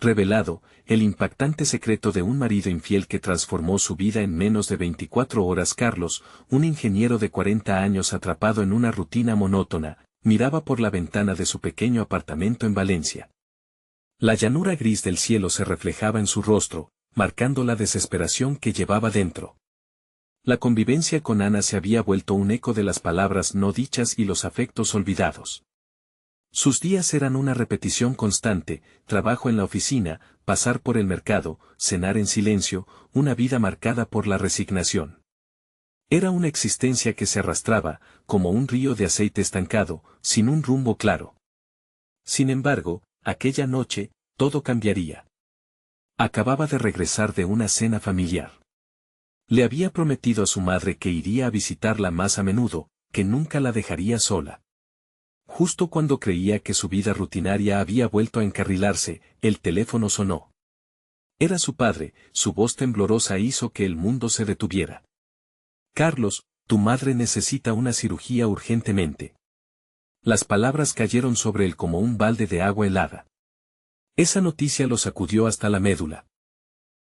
revelado el impactante secreto de un marido infiel que transformó su vida en menos de 24 horas. Carlos, un ingeniero de 40 años atrapado en una rutina monótona, miraba por la ventana de su pequeño apartamento en Valencia. La llanura gris del cielo se reflejaba en su rostro, marcando la desesperación que llevaba dentro. La convivencia con Ana se había vuelto un eco de las palabras no dichas y los afectos olvidados. Sus días eran una repetición constante: trabajo en la oficina, pasar por el mercado, cenar en silencio, una vida marcada por la resignación. Era una existencia que se arrastraba, como un río de aceite estancado, sin un rumbo claro. Sin embargo, aquella noche, todo cambiaría. Acababa de regresar de una cena familiar. Le había prometido a su madre que iría a visitarla más a menudo, que nunca la dejaría sola. Justo cuando creía que su vida rutinaria había vuelto a encarrilarse, el teléfono sonó. Era su padre. Su voz temblorosa hizo que el mundo se detuviera. Carlos, tu madre necesita una cirugía urgentemente. Las palabras cayeron sobre él como un balde de agua helada. Esa noticia lo sacudió hasta la médula.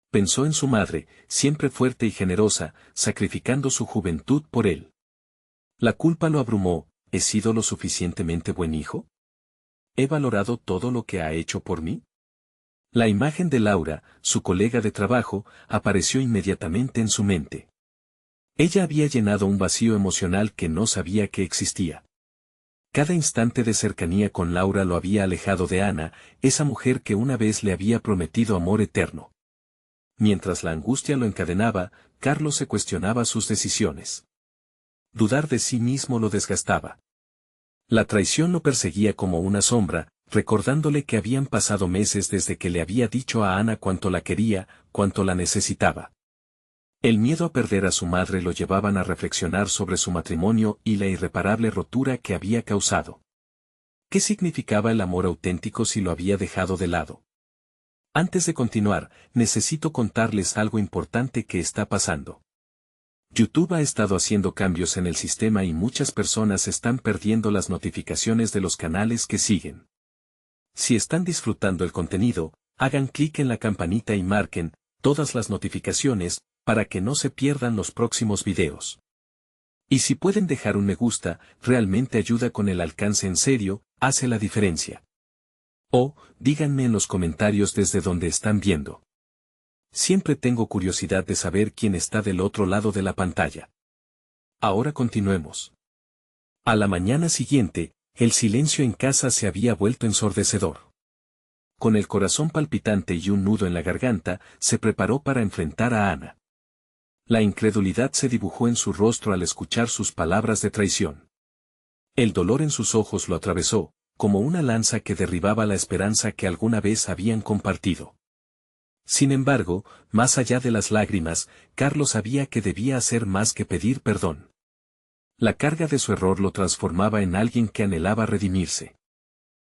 Pensó en su madre, siempre fuerte y generosa, sacrificando su juventud por él. La culpa lo abrumó. ¿He sido lo suficientemente buen hijo? ¿He valorado todo lo que ha hecho por mí? La imagen de Laura, su colega de trabajo, apareció inmediatamente en su mente. Ella había llenado un vacío emocional que no sabía que existía. Cada instante de cercanía con Laura lo había alejado de Ana, esa mujer que una vez le había prometido amor eterno. Mientras la angustia lo encadenaba, Carlos se cuestionaba sus decisiones. Dudar de sí mismo lo desgastaba. La traición lo perseguía como una sombra, recordándole que habían pasado meses desde que le había dicho a Ana cuánto la quería, cuánto la necesitaba. El miedo a perder a su madre lo llevaban a reflexionar sobre su matrimonio y la irreparable rotura que había causado. ¿Qué significaba el amor auténtico si lo había dejado de lado? Antes de continuar, necesito contarles algo importante que está pasando. YouTube ha estado haciendo cambios en el sistema y muchas personas están perdiendo las notificaciones de los canales que siguen. Si están disfrutando el contenido, hagan clic en la campanita y marquen todas las notificaciones, para que no se pierdan los próximos videos. Y si pueden dejar un me gusta, realmente ayuda con el alcance. En serio, hace la diferencia. O, díganme en los comentarios desde donde están viendo. Siempre tengo curiosidad de saber quién está del otro lado de la pantalla. Ahora continuemos. A la mañana siguiente, el silencio en casa se había vuelto ensordecedor. Con el corazón palpitante y un nudo en la garganta, se preparó para enfrentar a Ana. La incredulidad se dibujó en su rostro al escuchar sus palabras de traición. El dolor en sus ojos lo atravesó, como una lanza que derribaba la esperanza que alguna vez habían compartido. Sin embargo, más allá de las lágrimas, Carlos sabía que debía hacer más que pedir perdón. La carga de su error lo transformaba en alguien que anhelaba redimirse.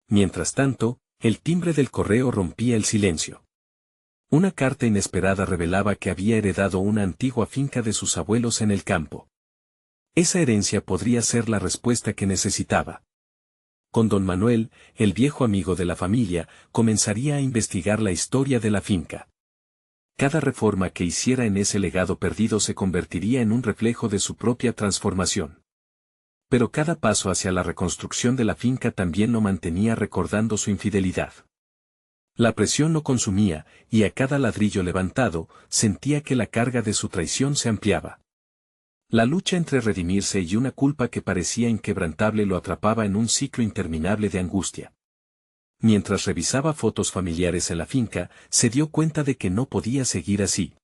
Mientras tanto, el timbre del correo rompía el silencio. Una carta inesperada revelaba que había heredado una antigua finca de sus abuelos en el campo. Esa herencia podría ser la respuesta que necesitaba. Con don Manuel, el viejo amigo de la familia, comenzaría a investigar la historia de la finca. Cada reforma que hiciera en ese legado perdido se convertiría en un reflejo de su propia transformación. Pero cada paso hacia la reconstrucción de la finca también lo mantenía recordando su infidelidad. La presión lo consumía, y a cada ladrillo levantado, sentía que la carga de su traición se ampliaba. La lucha entre redimirse y una culpa que parecía inquebrantable lo atrapaba en un ciclo interminable de angustia. Mientras revisaba fotos familiares en la finca, se dio cuenta de que no podía seguir así.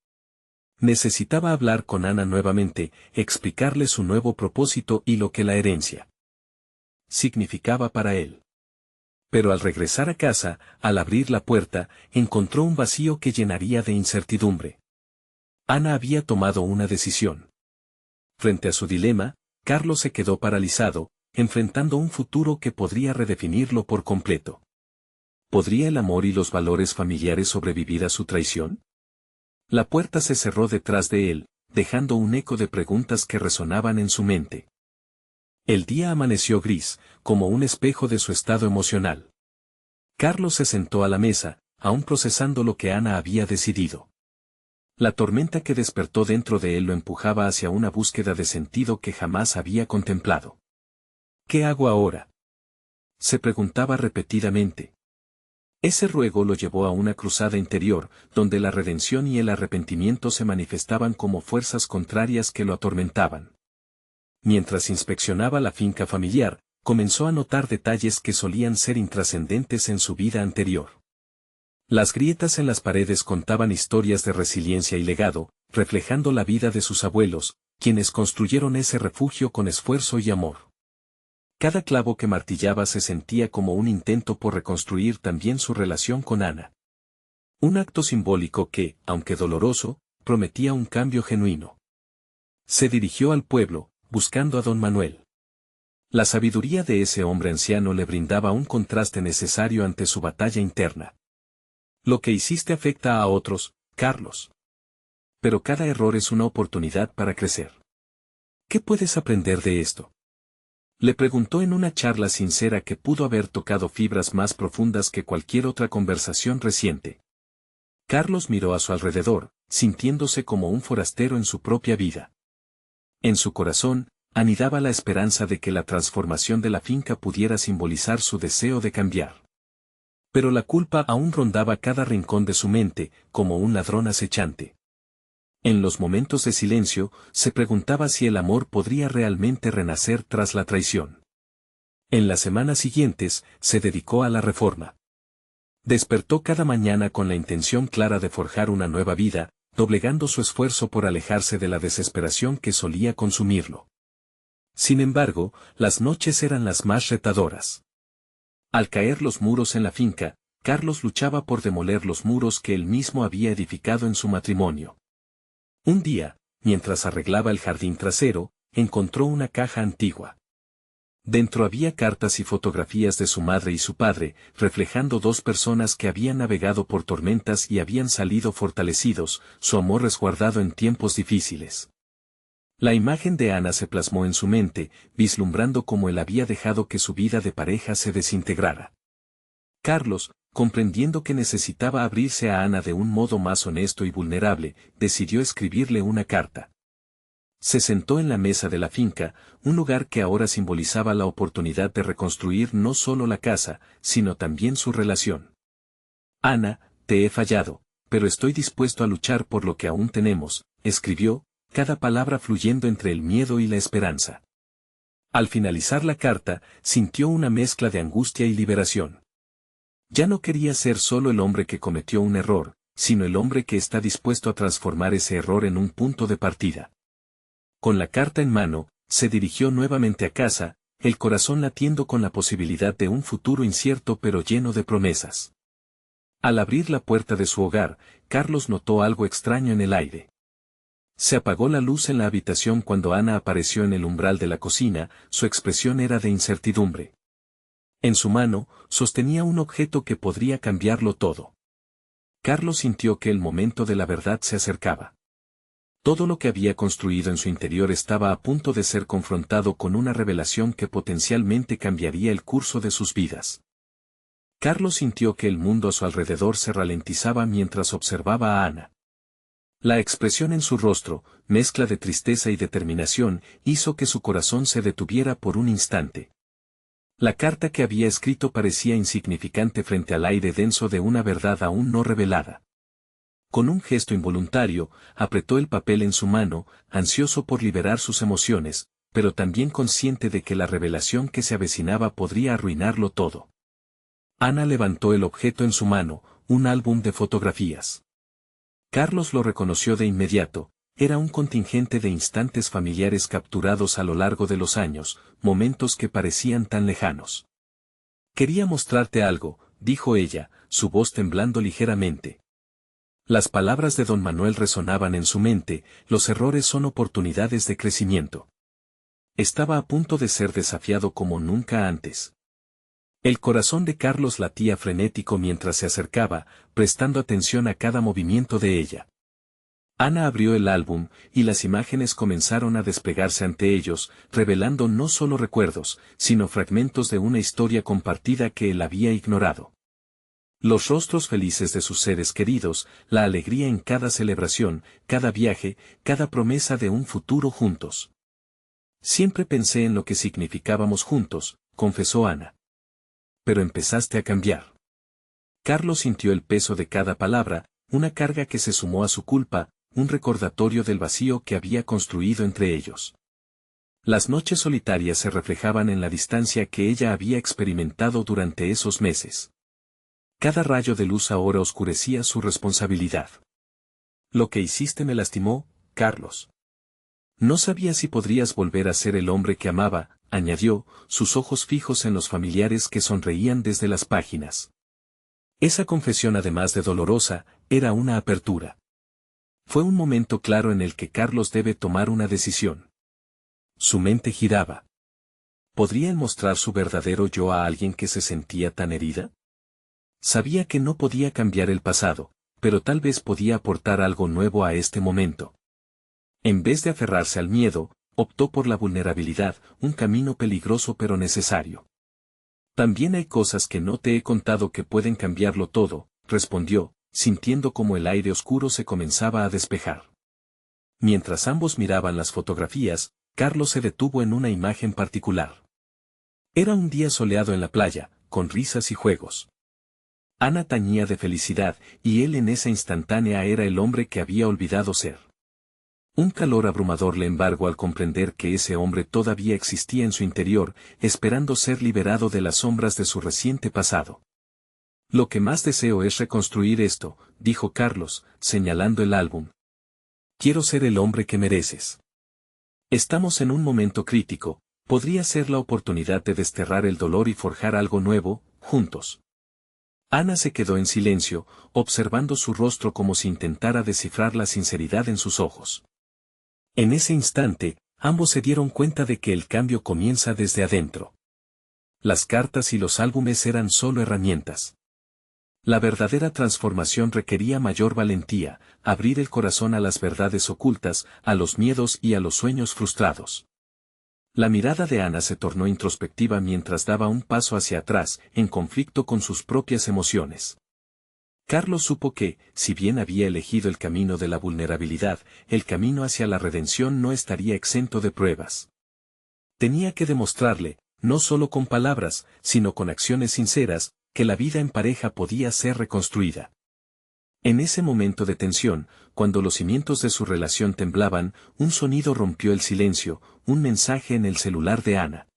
Necesitaba hablar con Ana nuevamente, explicarle su nuevo propósito y lo que la herencia significaba para él. Pero al regresar a casa, al abrir la puerta, encontró un vacío que llenaría de incertidumbre. Ana había tomado una decisión. Frente a su dilema, Carlos se quedó paralizado, enfrentando un futuro que podría redefinirlo por completo. ¿Podría el amor y los valores familiares sobrevivir a su traición? La puerta se cerró detrás de él, dejando un eco de preguntas que resonaban en su mente. El día amaneció gris, como un espejo de su estado emocional. Carlos se sentó a la mesa, aún procesando lo que Ana había decidido. La tormenta que despertó dentro de él lo empujaba hacia una búsqueda de sentido que jamás había contemplado. ¿Qué hago ahora?, se preguntaba repetidamente. Ese ruego lo llevó a una cruzada interior, donde la redención y el arrepentimiento se manifestaban como fuerzas contrarias que lo atormentaban. Mientras inspeccionaba la finca familiar, comenzó a notar detalles que solían ser intrascendentes en su vida anterior. Las grietas en las paredes contaban historias de resiliencia y legado, reflejando la vida de sus abuelos, quienes construyeron ese refugio con esfuerzo y amor. Cada clavo que martillaba se sentía como un intento por reconstruir también su relación con Ana. Un acto simbólico que, aunque doloroso, prometía un cambio genuino. Se dirigió al pueblo, buscando a don Manuel. La sabiduría de ese hombre anciano le brindaba un contraste necesario ante su batalla interna. Lo que hiciste afecta a otros, Carlos. Pero cada error es una oportunidad para crecer. ¿Qué puedes aprender de esto?, le preguntó en una charla sincera que pudo haber tocado fibras más profundas que cualquier otra conversación reciente. Carlos miró a su alrededor, sintiéndose como un forastero en su propia vida. En su corazón, anidaba la esperanza de que la transformación de la finca pudiera simbolizar su deseo de cambiar. Pero la culpa aún rondaba cada rincón de su mente, como un ladrón acechante. En los momentos de silencio, se preguntaba si el amor podría realmente renacer tras la traición. En las semanas siguientes, se dedicó a la reforma. Despertó cada mañana con la intención clara de forjar una nueva vida, doblegando su esfuerzo por alejarse de la desesperación que solía consumirlo. Sin embargo, las noches eran las más retadoras. Al caer los muros en la finca, Carlos luchaba por demoler los muros que él mismo había edificado en su matrimonio. Un día, mientras arreglaba el jardín trasero, encontró una caja antigua. Dentro había cartas y fotografías de su madre y su padre, reflejando dos personas que habían navegado por tormentas y habían salido fortalecidos, su amor resguardado en tiempos difíciles. La imagen de Ana se plasmó en su mente, vislumbrando cómo él había dejado que su vida de pareja se desintegrara. Carlos, comprendiendo que necesitaba abrirse a Ana de un modo más honesto y vulnerable, decidió escribirle una carta. Se sentó en la mesa de la finca, un lugar que ahora simbolizaba la oportunidad de reconstruir no solo la casa, sino también su relación. Ana, te he fallado, pero estoy dispuesto a luchar por lo que aún tenemos, escribió, cada palabra fluyendo entre el miedo y la esperanza. Al finalizar la carta, sintió una mezcla de angustia y liberación. Ya no quería ser solo el hombre que cometió un error, sino el hombre que está dispuesto a transformar ese error en un punto de partida. Con la carta en mano, se dirigió nuevamente a casa, el corazón latiendo con la posibilidad de un futuro incierto pero lleno de promesas. Al abrir la puerta de su hogar, Carlos notó algo extraño en el aire. Se apagó la luz en la habitación cuando Ana apareció en el umbral de la cocina, su expresión era de incertidumbre. En su mano, sostenía un objeto que podría cambiarlo todo. Carlos sintió que el momento de la verdad se acercaba. Todo lo que había construido en su interior estaba a punto de ser confrontado con una revelación que potencialmente cambiaría el curso de sus vidas. Carlos sintió que el mundo a su alrededor se ralentizaba mientras observaba a Ana. La expresión en su rostro, mezcla de tristeza y determinación, hizo que su corazón se detuviera por un instante. La carta que había escrito parecía insignificante frente al aire denso de una verdad aún no revelada. Con un gesto involuntario, apretó el papel en su mano, ansioso por liberar sus emociones, pero también consciente de que la revelación que se avecinaba podría arruinarlo todo. Ana levantó el objeto en su mano, un álbum de fotografías. Carlos lo reconoció de inmediato. Era un contingente de instantes familiares capturados a lo largo de los años, momentos que parecían tan lejanos. Quería mostrarte algo, dijo ella, su voz temblando ligeramente. Las palabras de don Manuel resonaban en su mente, los errores son oportunidades de crecimiento. Estaba a punto de ser desafiado como nunca antes. El corazón de Carlos latía frenético mientras se acercaba, prestando atención a cada movimiento de ella. Ana abrió el álbum, y las imágenes comenzaron a desplegarse ante ellos, revelando no solo recuerdos, sino fragmentos de una historia compartida que él había ignorado. Los rostros felices de sus seres queridos, la alegría en cada celebración, cada viaje, cada promesa de un futuro juntos. Siempre pensé en lo que significábamos juntos, confesó Ana. Pero empezaste a cambiar. Carlos sintió el peso de cada palabra, una carga que se sumó a su culpa, un recordatorio del vacío que había construido entre ellos. Las noches solitarias se reflejaban en la distancia que ella había experimentado durante esos meses. Cada rayo de luz ahora oscurecía su responsabilidad. Lo que hiciste me lastimó, Carlos. No sabía si podrías volver a ser el hombre que amaba, añadió, sus ojos fijos en los familiares que sonreían desde las páginas. Esa confesión, además de dolorosa, era una apertura. Fue un momento claro en el que Carlos debe tomar una decisión. Su mente giraba. ¿Podría él mostrar su verdadero yo a alguien que se sentía tan herida? Sabía que no podía cambiar el pasado, pero tal vez podía aportar algo nuevo a este momento. En vez de aferrarse al miedo, optó por la vulnerabilidad, un camino peligroso pero necesario. También hay cosas que no te he contado que pueden cambiarlo todo, respondió, sintiendo como el aire oscuro se comenzaba a despejar. Mientras ambos miraban las fotografías, Carlos se detuvo en una imagen particular. Era un día soleado en la playa, con risas y juegos. Ana tañía de felicidad, y él en esa instantánea era el hombre que había olvidado ser. Un calor abrumador le embargó al comprender que ese hombre todavía existía en su interior, esperando ser liberado de las sombras de su reciente pasado. Lo que más deseo es reconstruir esto, dijo Carlos, señalando el álbum. Quiero ser el hombre que mereces. Estamos en un momento crítico, podría ser la oportunidad de desterrar el dolor y forjar algo nuevo, juntos. Ana se quedó en silencio, observando su rostro como si intentara descifrar la sinceridad en sus ojos. En ese instante, ambos se dieron cuenta de que el cambio comienza desde adentro. Las cartas y los álbumes eran solo herramientas. La verdadera transformación requería mayor valentía, abrir el corazón a las verdades ocultas, a los miedos y a los sueños frustrados. La mirada de Ana se tornó introspectiva mientras daba un paso hacia atrás, en conflicto con sus propias emociones. Carlos supo que, si bien había elegido el camino de la vulnerabilidad, el camino hacia la redención no estaría exento de pruebas. Tenía que demostrarle, no solo con palabras, sino con acciones sinceras, que la vida en pareja podía ser reconstruida. En ese momento de tensión, cuando los cimientos de su relación temblaban, un sonido rompió el silencio, un mensaje en el celular de Ana.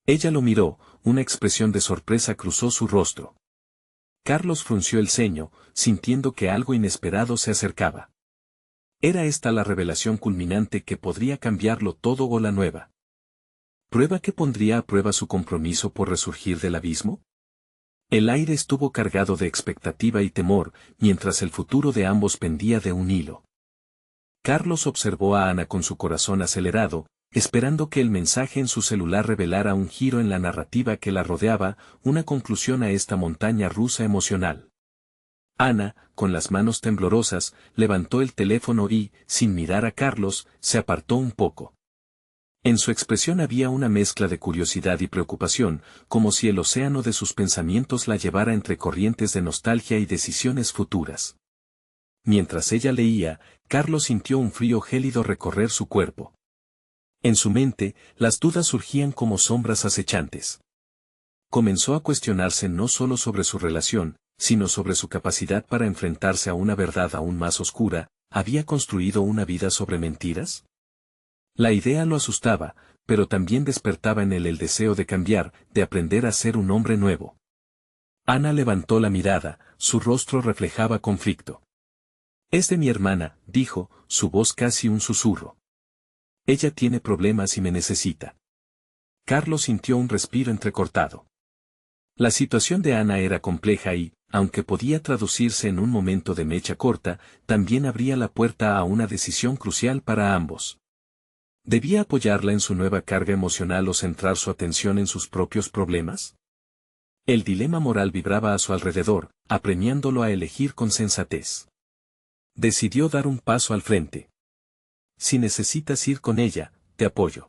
Ella lo miró, una expresión de sorpresa cruzó su rostro. Carlos frunció el ceño, sintiendo que algo inesperado se acercaba. ¿Era esta la revelación culminante que podría cambiarlo todo o la nueva prueba que pondría a prueba su compromiso por resurgir del abismo? El aire estuvo cargado de expectativa y temor, mientras el futuro de ambos pendía de un hilo. Carlos observó a Ana con su corazón acelerado, esperando que el mensaje en su celular revelara un giro en la narrativa que la rodeaba, una conclusión a esta montaña rusa emocional. Ana, con las manos temblorosas, levantó el teléfono y, sin mirar a Carlos, se apartó un poco. En su expresión había una mezcla de curiosidad y preocupación, como si el océano de sus pensamientos la llevara entre corrientes de nostalgia y decisiones futuras. Mientras ella leía, Carlos sintió un frío gélido recorrer su cuerpo. En su mente, las dudas surgían como sombras acechantes. Comenzó a cuestionarse no solo sobre su relación, sino sobre su capacidad para enfrentarse a una verdad aún más oscura. ¿Había construido una vida sobre mentiras? La idea lo asustaba, pero también despertaba en él el deseo de cambiar, de aprender a ser un hombre nuevo. Ana levantó la mirada, su rostro reflejaba conflicto. Es de mi hermana, dijo, su voz casi un susurro. Ella tiene problemas y me necesita. Carlos sintió un respiro entrecortado. La situación de Ana era compleja y, aunque podía traducirse en un momento de mecha corta, también abría la puerta a una decisión crucial para ambos. ¿Debía apoyarla en su nueva carga emocional o centrar su atención en sus propios problemas? El dilema moral vibraba a su alrededor, apremiándolo a elegir con sensatez. Decidió dar un paso al frente. Si necesitas ir con ella, te apoyo.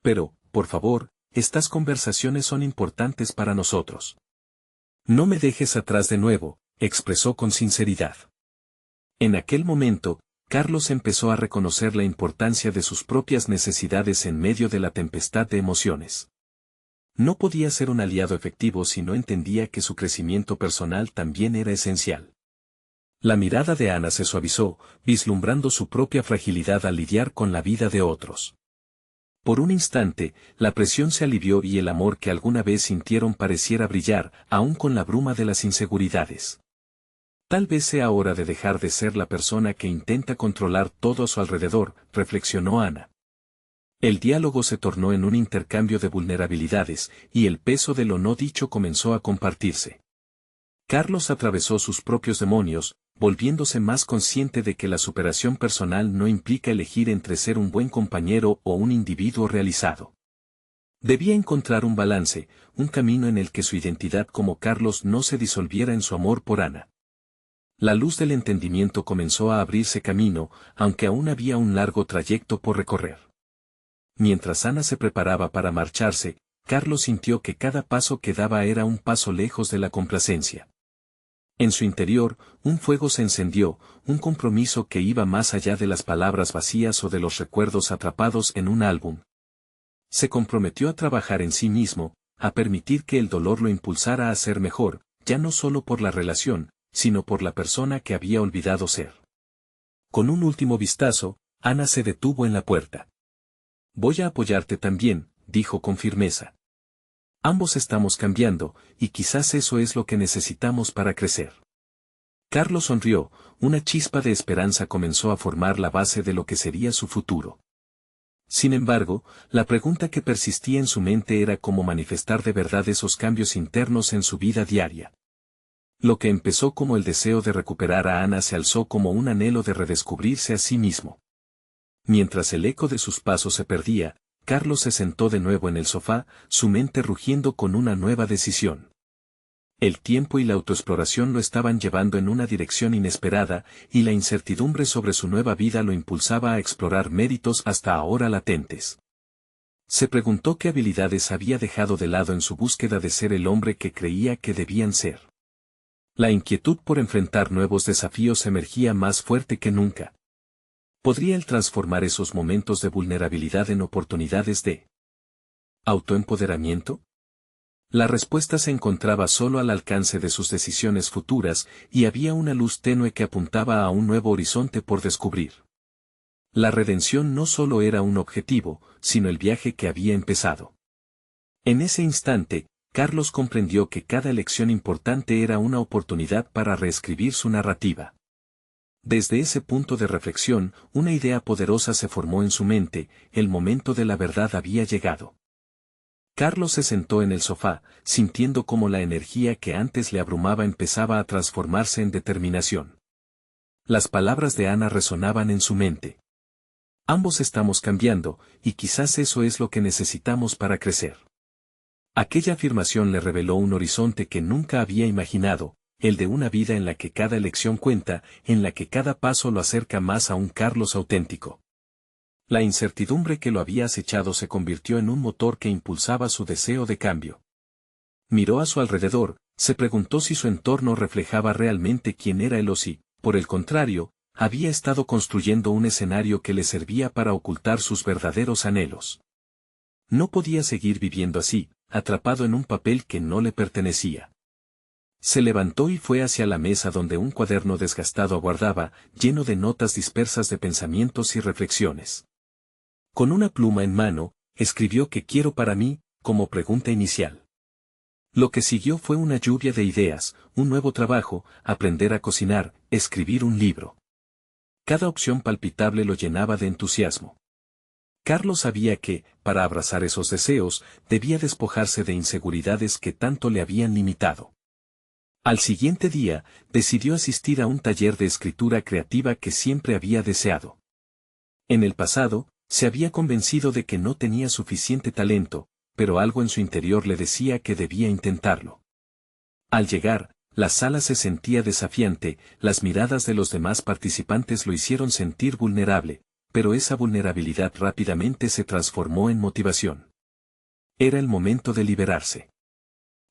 Pero, por favor, estas conversaciones son importantes para nosotros. No me dejes atrás de nuevo, expresó con sinceridad. En aquel momento, Carlos empezó a reconocer la importancia de sus propias necesidades en medio de la tempestad de emociones. No podía ser un aliado efectivo si no entendía que su crecimiento personal también era esencial. La mirada de Ana se suavizó, vislumbrando su propia fragilidad al lidiar con la vida de otros. Por un instante, la presión se alivió y el amor que alguna vez sintieron pareciera brillar, aún con la bruma de las inseguridades. Tal vez sea hora de dejar de ser la persona que intenta controlar todo a su alrededor, reflexionó Ana. El diálogo se tornó en un intercambio de vulnerabilidades, y el peso de lo no dicho comenzó a compartirse. Carlos atravesó sus propios demonios, volviéndose más consciente de que la superación personal no implica elegir entre ser un buen compañero o un individuo realizado. Debía encontrar un balance, un camino en el que su identidad como Carlos no se disolviera en su amor por Ana. La luz del entendimiento comenzó a abrirse camino, aunque aún había un largo trayecto por recorrer. Mientras Ana se preparaba para marcharse, Carlos sintió que cada paso que daba era un paso lejos de la complacencia. En su interior, un fuego se encendió, un compromiso que iba más allá de las palabras vacías o de los recuerdos atrapados en un álbum. Se comprometió a trabajar en sí mismo, a permitir que el dolor lo impulsara a ser mejor, ya no solo por la relación, sino por la persona que había olvidado ser. Con un último vistazo, Ana se detuvo en la puerta. Voy a apoyarte también, dijo con firmeza. Ambos estamos cambiando, y quizás eso es lo que necesitamos para crecer. Carlos sonrió, una chispa de esperanza comenzó a formar la base de lo que sería su futuro. Sin embargo, la pregunta que persistía en su mente era cómo manifestar de verdad esos cambios internos en su vida diaria. Lo que empezó como el deseo de recuperar a Ana se alzó como un anhelo de redescubrirse a sí mismo. Mientras el eco de sus pasos se perdía, Carlos se sentó de nuevo en el sofá, su mente rugiendo con una nueva decisión. El tiempo y la autoexploración lo estaban llevando en una dirección inesperada, y la incertidumbre sobre su nueva vida lo impulsaba a explorar méritos hasta ahora latentes. Se preguntó qué habilidades había dejado de lado en su búsqueda de ser el hombre que creía que debían ser. La inquietud por enfrentar nuevos desafíos emergía más fuerte que nunca. ¿Podría él transformar esos momentos de vulnerabilidad en oportunidades de autoempoderamiento? La respuesta se encontraba solo al alcance de sus decisiones futuras, y había una luz tenue que apuntaba a un nuevo horizonte por descubrir. La redención no solo era un objetivo, sino el viaje que había empezado. En ese instante, Carlos comprendió que cada elección importante era una oportunidad para reescribir su narrativa. Desde ese punto de reflexión, una idea poderosa se formó en su mente: el momento de la verdad había llegado. Carlos se sentó en el sofá, sintiendo cómo la energía que antes le abrumaba empezaba a transformarse en determinación. Las palabras de Ana resonaban en su mente. Ambos estamos cambiando, y quizás eso es lo que necesitamos para crecer. Aquella afirmación le reveló un horizonte que nunca había imaginado, el de una vida en la que cada elección cuenta, en la que cada paso lo acerca más a un Carlos auténtico. La incertidumbre que lo había acechado se convirtió en un motor que impulsaba su deseo de cambio. Miró a su alrededor, se preguntó si su entorno reflejaba realmente quién era él o si, por el contrario, había estado construyendo un escenario que le servía para ocultar sus verdaderos anhelos. No podía seguir viviendo así, atrapado en un papel que no le pertenecía. Se levantó y fue hacia la mesa donde un cuaderno desgastado aguardaba, lleno de notas dispersas de pensamientos y reflexiones. Con una pluma en mano, escribió "¿Qué quiero para mí?" como pregunta inicial. Lo que siguió fue una lluvia de ideas: un nuevo trabajo, aprender a cocinar, escribir un libro. Cada opción palpitable lo llenaba de entusiasmo. Carlos sabía que, para abrazar esos deseos, debía despojarse de inseguridades que tanto le habían limitado. Al siguiente día, decidió asistir a un taller de escritura creativa que siempre había deseado. En el pasado, se había convencido de que no tenía suficiente talento, pero algo en su interior le decía que debía intentarlo. Al llegar, la sala se sentía desafiante, las miradas de los demás participantes lo hicieron sentir vulnerable, pero esa vulnerabilidad rápidamente se transformó en motivación. Era el momento de liberarse.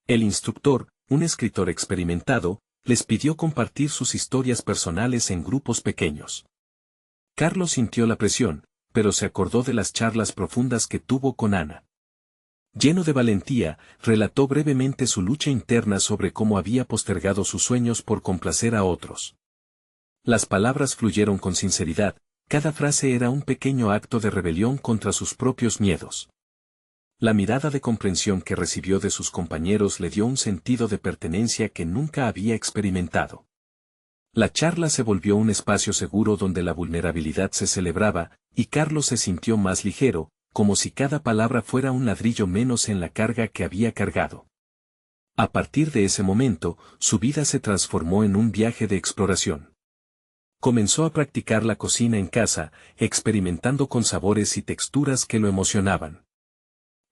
El instructor, un escritor experimentado, les pidió compartir sus historias personales en grupos pequeños. Carlos sintió la presión, pero se acordó de las charlas profundas que tuvo con Ana. Lleno de valentía, relató brevemente su lucha interna sobre cómo había postergado sus sueños por complacer a otros. Las palabras fluyeron con sinceridad, cada frase era un pequeño acto de rebelión contra sus propios miedos. La mirada de comprensión que recibió de sus compañeros le dio un sentido de pertenencia que nunca había experimentado. La charla se volvió un espacio seguro donde la vulnerabilidad se celebraba, y Carlos se sintió más ligero, como si cada palabra fuera un ladrillo menos en la carga que había cargado. A partir de ese momento, su vida se transformó en un viaje de exploración. Comenzó a practicar la cocina en casa, experimentando con sabores y texturas que lo emocionaban.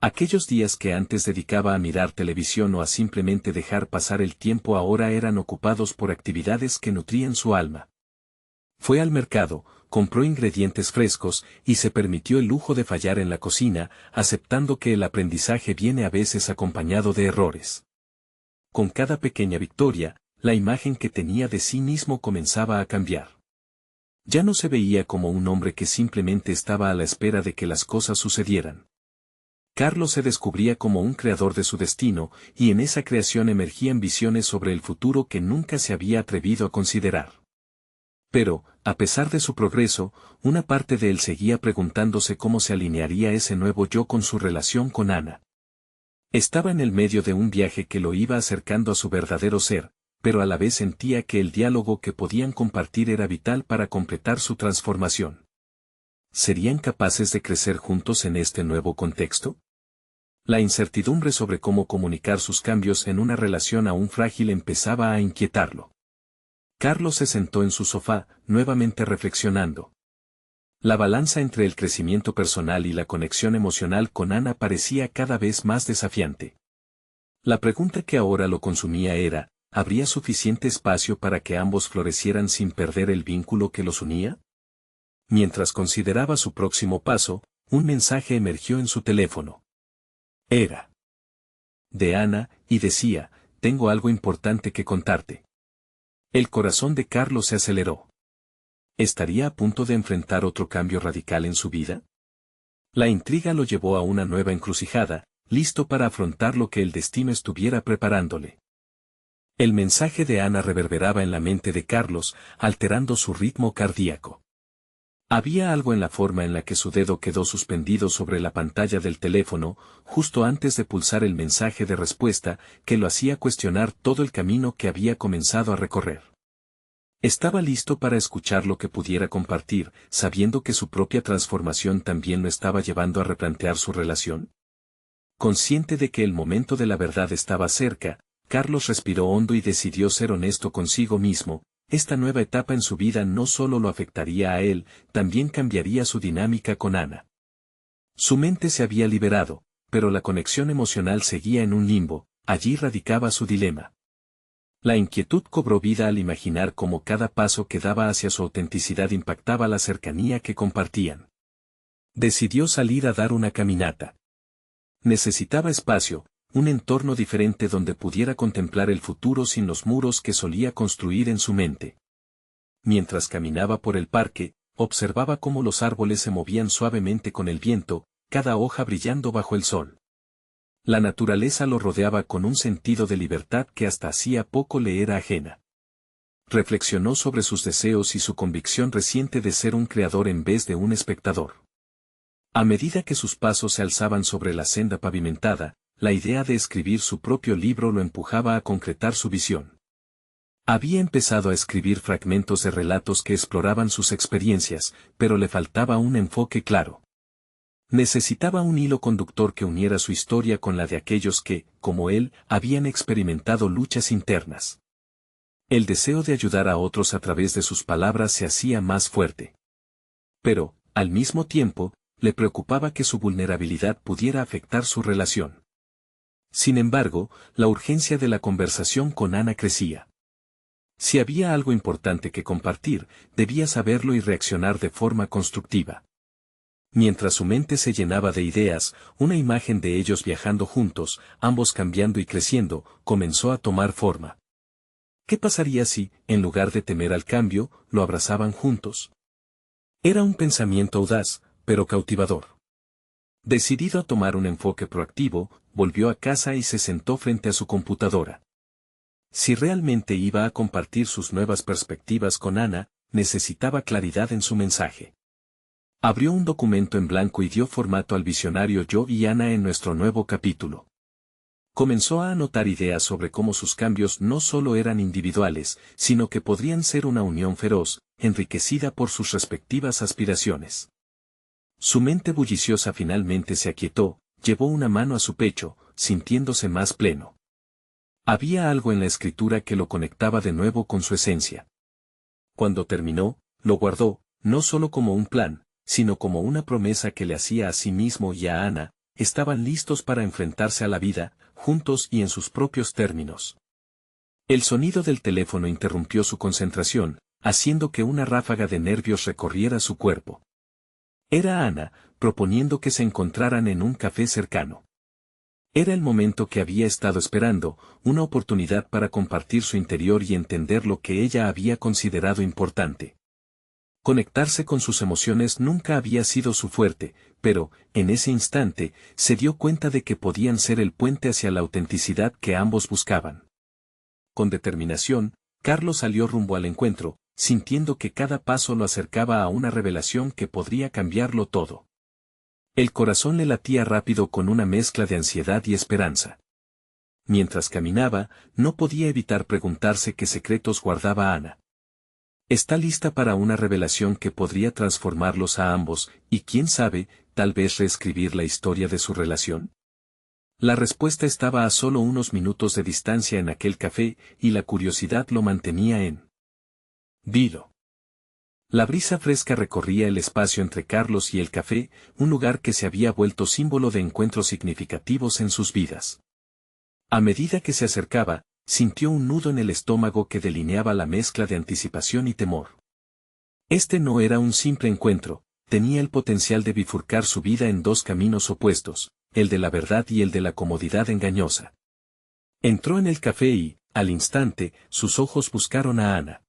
Aquellos días que antes dedicaba a mirar televisión o a simplemente dejar pasar el tiempo ahora eran ocupados por actividades que nutrían su alma. Fue al mercado, compró ingredientes frescos y se permitió el lujo de fallar en la cocina, aceptando que el aprendizaje viene a veces acompañado de errores. Con cada pequeña victoria, la imagen que tenía de sí mismo comenzaba a cambiar. Ya no se veía como un hombre que simplemente estaba a la espera de que las cosas sucedieran. Carlos se descubría como un creador de su destino, y en esa creación emergían visiones sobre el futuro que nunca se había atrevido a considerar. Pero, a pesar de su progreso, una parte de él seguía preguntándose cómo se alinearía ese nuevo yo con su relación con Ana. Estaba en el medio de un viaje que lo iba acercando a su verdadero ser, pero a la vez sentía que el diálogo que podían compartir era vital para completar su transformación. ¿Serían capaces de crecer juntos en este nuevo contexto? La incertidumbre sobre cómo comunicar sus cambios en una relación aún frágil empezaba a inquietarlo. Carlos se sentó en su sofá, nuevamente reflexionando. La balanza entre el crecimiento personal y la conexión emocional con Ana parecía cada vez más desafiante. La pregunta que ahora lo consumía era, ¿habría suficiente espacio para que ambos florecieran sin perder el vínculo que los unía? Mientras consideraba su próximo paso, un mensaje emergió en su teléfono. Era de Ana, y decía, tengo algo importante que contarte. El corazón de Carlos se aceleró. ¿Estaría a punto de enfrentar otro cambio radical en su vida? La intriga lo llevó a una nueva encrucijada, listo para afrontar lo que el destino estuviera preparándole. El mensaje de Ana reverberaba en la mente de Carlos, alterando su ritmo cardíaco. Había algo en la forma en la que su dedo quedó suspendido sobre la pantalla del teléfono, justo antes de pulsar el mensaje de respuesta, que lo hacía cuestionar todo el camino que había comenzado a recorrer. Estaba listo para escuchar lo que pudiera compartir, sabiendo que su propia transformación también lo estaba llevando a replantear su relación. Consciente de que el momento de la verdad estaba cerca, Carlos respiró hondo y decidió ser honesto consigo mismo. Esta nueva etapa en su vida no solo lo afectaría a él, también cambiaría su dinámica con Ana. Su mente se había liberado, pero la conexión emocional seguía en un limbo, allí radicaba su dilema. La inquietud cobró vida al imaginar cómo cada paso que daba hacia su autenticidad impactaba la cercanía que compartían. Decidió salir a dar una caminata. Necesitaba espacio, un entorno diferente donde pudiera contemplar el futuro sin los muros que solía construir en su mente. Mientras caminaba por el parque, observaba cómo los árboles se movían suavemente con el viento, cada hoja brillando bajo el sol. La naturaleza lo rodeaba con un sentido de libertad que hasta hacía poco le era ajena. Reflexionó sobre sus deseos y su convicción reciente de ser un creador en vez de un espectador. A medida que sus pasos se alzaban sobre la senda pavimentada, la idea de escribir su propio libro lo empujaba a concretar su visión. Había empezado a escribir fragmentos de relatos que exploraban sus experiencias, pero le faltaba un enfoque claro. Necesitaba un hilo conductor que uniera su historia con la de aquellos que, como él, habían experimentado luchas internas. El deseo de ayudar a otros a través de sus palabras se hacía más fuerte. Pero, al mismo tiempo, le preocupaba que su vulnerabilidad pudiera afectar su relación. Sin embargo, la urgencia de la conversación con Ana crecía. Si había algo importante que compartir, debía saberlo y reaccionar de forma constructiva. Mientras su mente se llenaba de ideas, una imagen de ellos viajando juntos, ambos cambiando y creciendo, comenzó a tomar forma. ¿Qué pasaría si, en lugar de temer al cambio, lo abrazaban juntos? Era un pensamiento audaz, pero cautivador. Decidido a tomar un enfoque proactivo, volvió a casa y se sentó frente a su computadora. Si realmente iba a compartir sus nuevas perspectivas con Ana, necesitaba claridad en su mensaje. Abrió un documento en blanco y dio formato al visionario Yo y Ana en nuestro nuevo capítulo. Comenzó a anotar ideas sobre cómo sus cambios no solo eran individuales, sino que podrían ser una unión feroz, enriquecida por sus respectivas aspiraciones. Su mente bulliciosa finalmente se aquietó, llevó una mano a su pecho, sintiéndose más pleno. Había algo en la escritura que lo conectaba de nuevo con su esencia. Cuando terminó, lo guardó, no solo como un plan, sino como una promesa que le hacía a sí mismo y a Ana. Estaban listos para enfrentarse a la vida, juntos y en sus propios términos. El sonido del teléfono interrumpió su concentración, haciendo que una ráfaga de nervios recorriera su cuerpo. Era Ana, proponiendo que se encontraran en un café cercano. Era el momento que había estado esperando, una oportunidad para compartir su interior y entender lo que ella había considerado importante. Conectarse con sus emociones nunca había sido su fuerte, pero, en ese instante, se dio cuenta de que podían ser el puente hacia la autenticidad que ambos buscaban. Con determinación, Carlos salió rumbo al encuentro, sintiendo que cada paso lo acercaba a una revelación que podría cambiarlo todo. El corazón le latía rápido con una mezcla de ansiedad y esperanza. Mientras caminaba, no podía evitar preguntarse qué secretos guardaba Ana. Está lista para una revelación que podría transformarlos a ambos, y quién sabe, tal vez reescribir la historia de su relación. La respuesta estaba a solo unos minutos de distancia en aquel café, y la curiosidad lo mantenía en vilo. La brisa fresca recorría el espacio entre Carlos y el café, un lugar que se había vuelto símbolo de encuentros significativos en sus vidas. A medida que se acercaba, sintió un nudo en el estómago que delineaba la mezcla de anticipación y temor. Este no era un simple encuentro, tenía el potencial de bifurcar su vida en dos caminos opuestos, el de la verdad y el de la comodidad engañosa. Entró en el café y, al instante, sus ojos buscaron a Ana.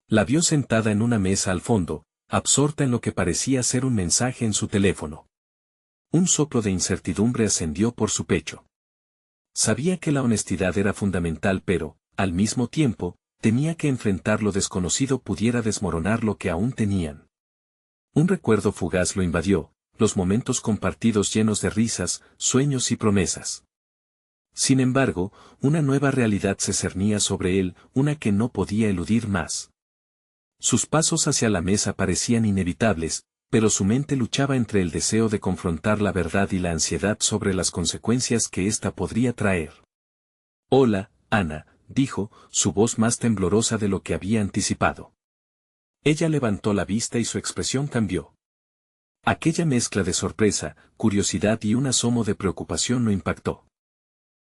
La vio sentada en una mesa al fondo, absorta en lo que parecía ser un mensaje en su teléfono. Un soplo de incertidumbre ascendió por su pecho. Sabía que la honestidad era fundamental pero, al mismo tiempo, temía que enfrentar lo desconocido pudiera desmoronar lo que aún tenían. Un recuerdo fugaz lo invadió, los momentos compartidos llenos de risas, sueños y promesas. Sin embargo, una nueva realidad se cernía sobre él, una que no podía eludir más. Sus pasos hacia la mesa parecían inevitables, pero su mente luchaba entre el deseo de confrontar la verdad y la ansiedad sobre las consecuencias que ésta podría traer. «Hola, Ana», dijo, su voz más temblorosa de lo que había anticipado. Ella levantó la vista y su expresión cambió. Aquella mezcla de sorpresa, curiosidad y un asomo de preocupación lo impactó.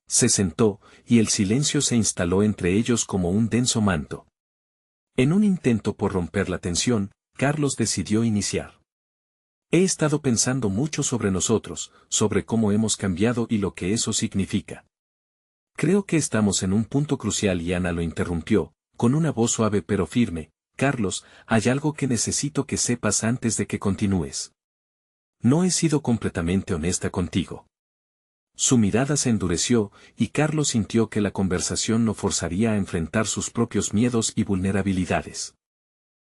Se sentó, y el silencio se instaló entre ellos como un denso manto. En un intento por romper la tensión, Carlos decidió iniciar. He estado pensando mucho sobre nosotros, sobre cómo hemos cambiado y lo que eso significa. Creo que estamos en un punto crucial y Ana lo interrumpió, con una voz suave pero firme. Carlos, hay algo que necesito que sepas antes de que continúes. No he sido completamente honesta contigo. Su mirada se endureció, y Carlos sintió que la conversación lo forzaría a enfrentar sus propios miedos y vulnerabilidades.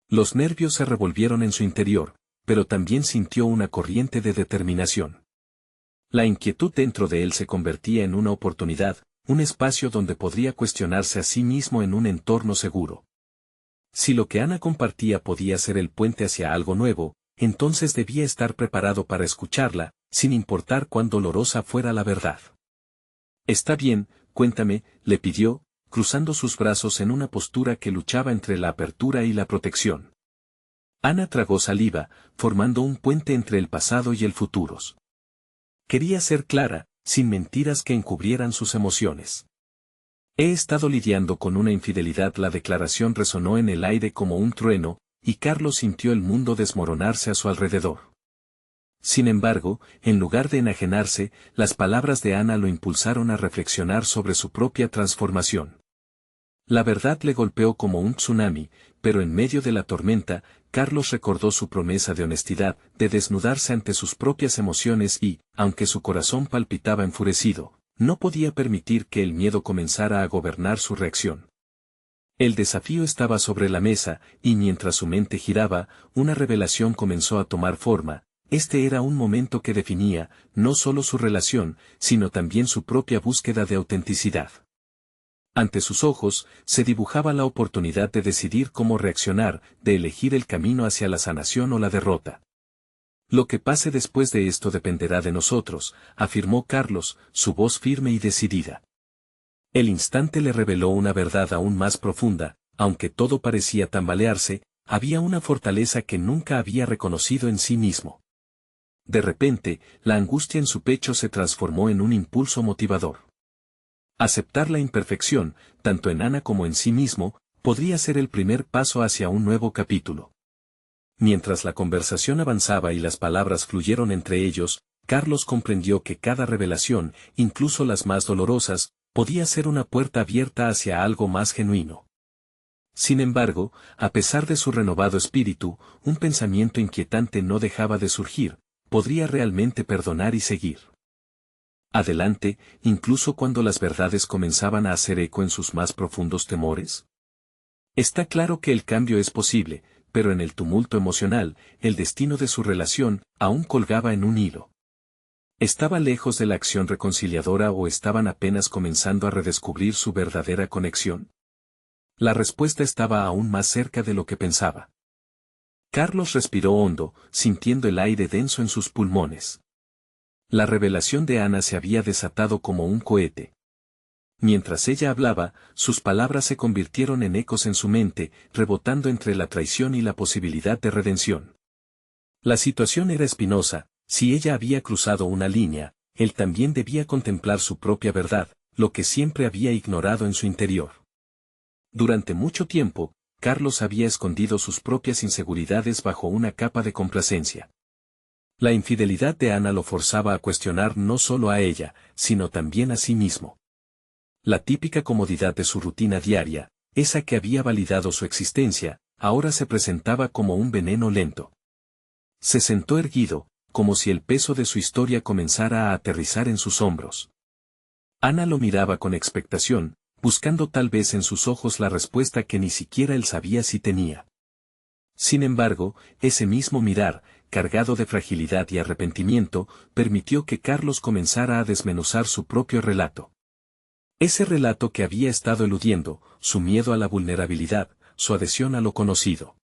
Los nervios se revolvieron en su interior, pero también sintió una corriente de determinación. La inquietud dentro de él se convertía en una oportunidad, un espacio donde podría cuestionarse a sí mismo en un entorno seguro. Si lo que Ana compartía podía ser el puente hacia algo nuevo, entonces debía estar preparado para escucharla, sin importar cuán dolorosa fuera la verdad. «Está bien, cuéntame», le pidió, cruzando sus brazos en una postura que luchaba entre la apertura y la protección. Ana tragó saliva, formando un puente entre el pasado y el futuro. Quería ser clara, sin mentiras que encubrieran sus emociones. «He estado lidiando con una infidelidad». La declaración resonó en el aire como un trueno, y Carlos sintió el mundo desmoronarse a su alrededor. Sin embargo, en lugar de enajenarse, las palabras de Ana lo impulsaron a reflexionar sobre su propia transformación. La verdad le golpeó como un tsunami, pero en medio de la tormenta, Carlos recordó su promesa de honestidad, de desnudarse ante sus propias emociones y, aunque su corazón palpitaba enfurecido, no podía permitir que el miedo comenzara a gobernar su reacción. El desafío estaba sobre la mesa, y mientras su mente giraba, una revelación comenzó a tomar forma. Este era un momento que definía, no solo su relación, sino también su propia búsqueda de autenticidad. Ante sus ojos, se dibujaba la oportunidad de decidir cómo reaccionar, de elegir el camino hacia la sanación o la derrota. Lo que pase después de esto dependerá de nosotros, afirmó Carlos, su voz firme y decidida. El instante le reveló una verdad aún más profunda, aunque todo parecía tambalearse, había una fortaleza que nunca había reconocido en sí mismo. De repente, la angustia en su pecho se transformó en un impulso motivador. Aceptar la imperfección, tanto en Ana como en sí mismo, podría ser el primer paso hacia un nuevo capítulo. Mientras la conversación avanzaba y las palabras fluyeron entre ellos, Carlos comprendió que cada revelación, incluso las más dolorosas, podía ser una puerta abierta hacia algo más genuino. Sin embargo, a pesar de su renovado espíritu, un pensamiento inquietante no dejaba de surgir: ¿podría realmente perdonar y seguir adelante, incluso cuando las verdades comenzaban a hacer eco en sus más profundos temores? Está claro que el cambio es posible, pero en el tumulto emocional, el destino de su relación aún colgaba en un hilo. ¿Estaba lejos de la acción reconciliadora o estaban apenas comenzando a redescubrir su verdadera conexión? La respuesta estaba aún más cerca de lo que pensaba. Carlos respiró hondo, sintiendo el aire denso en sus pulmones. La revelación de Ana se había desatado como un cohete. Mientras ella hablaba, sus palabras se convirtieron en ecos en su mente, rebotando entre la traición y la posibilidad de redención. La situación era espinosa: si ella había cruzado una línea, él también debía contemplar su propia verdad, lo que siempre había ignorado en su interior. Durante mucho tiempo, Carlos había escondido sus propias inseguridades bajo una capa de complacencia. La infidelidad de Ana lo forzaba a cuestionar no solo a ella, sino también a sí mismo. La típica comodidad de su rutina diaria, esa que había validado su existencia, ahora se presentaba como un veneno lento. Se sentó erguido, como si el peso de su historia comenzara a aterrizar en sus hombros. Ana lo miraba con expectación, buscando tal vez en sus ojos la respuesta que ni siquiera él sabía si tenía. Sin embargo, ese mismo mirar, cargado de fragilidad y arrepentimiento, permitió que Carlos comenzara a desmenuzar su propio relato. Ese relato que había estado eludiendo, su miedo a la vulnerabilidad, su adhesión a lo conocido.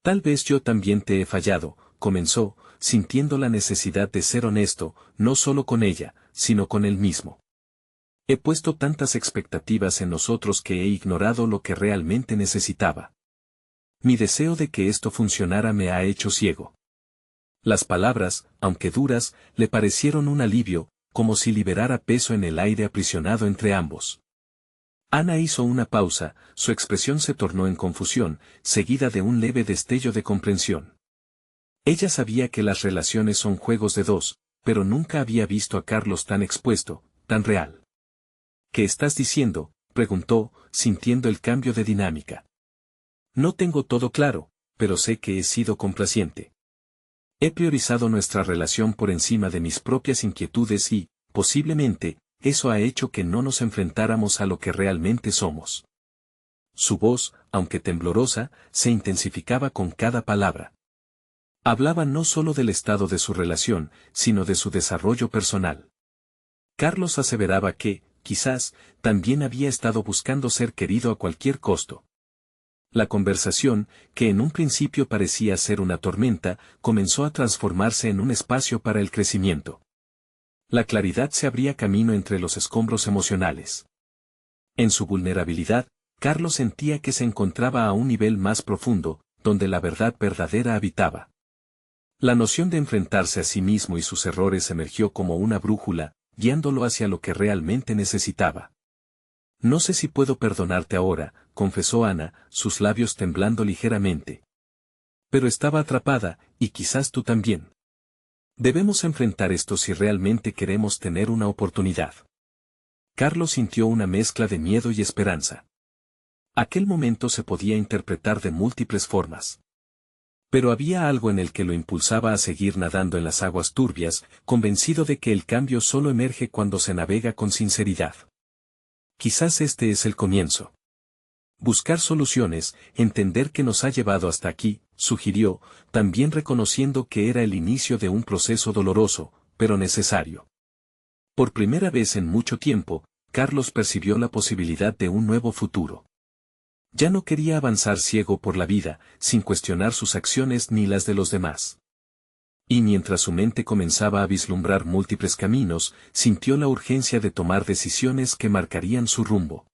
Tal vez yo también te he fallado, comenzó, sintiendo la necesidad de ser honesto, no solo con ella, sino con él mismo. He puesto tantas expectativas en nosotros que he ignorado lo que realmente necesitaba. Mi deseo de que esto funcionara me ha hecho ciego. Las palabras, aunque duras, le parecieron un alivio, como si liberara peso en el aire aprisionado entre ambos. Ana hizo una pausa, su expresión se tornó en confusión, seguida de un leve destello de comprensión. Ella sabía que las relaciones son juegos de dos, pero nunca había visto a Carlos tan expuesto, tan real. ¿Qué estás diciendo?, preguntó, sintiendo el cambio de dinámica. No tengo todo claro, pero sé que he sido complaciente. He priorizado nuestra relación por encima de mis propias inquietudes y, posiblemente, eso ha hecho que no nos enfrentáramos a lo que realmente somos. Su voz, aunque temblorosa, se intensificaba con cada palabra. Hablaba no solo del estado de su relación, sino de su desarrollo personal. Carlos aseveraba que, quizás, también había estado buscando ser querido a cualquier costo. La conversación, que en un principio parecía ser una tormenta, comenzó a transformarse en un espacio para el crecimiento. La claridad se abría camino entre los escombros emocionales. En su vulnerabilidad, Carlos sentía que se encontraba a un nivel más profundo, donde la verdad verdadera habitaba. La noción de enfrentarse a sí mismo y sus errores emergió como una brújula, guiándolo hacia lo que realmente necesitaba. No sé si puedo perdonarte ahora, confesó Ana, sus labios temblando ligeramente. Pero estaba atrapada, y quizás tú también. Debemos enfrentar esto si realmente queremos tener una oportunidad. Carlos sintió una mezcla de miedo y esperanza. Aquel momento se podía interpretar de múltiples formas. Pero había algo en el que lo impulsaba a seguir nadando en las aguas turbias, convencido de que el cambio solo emerge cuando se navega con sinceridad. Quizás este es el comienzo. Buscar soluciones, entender qué nos ha llevado hasta aquí, sugirió, también reconociendo que era el inicio de un proceso doloroso, pero necesario. Por primera vez en mucho tiempo, Carlos percibió la posibilidad de un nuevo futuro. Ya no quería avanzar ciego por la vida, sin cuestionar sus acciones ni las de los demás. Y mientras su mente comenzaba a vislumbrar múltiples caminos, sintió la urgencia de tomar decisiones que marcarían su rumbo.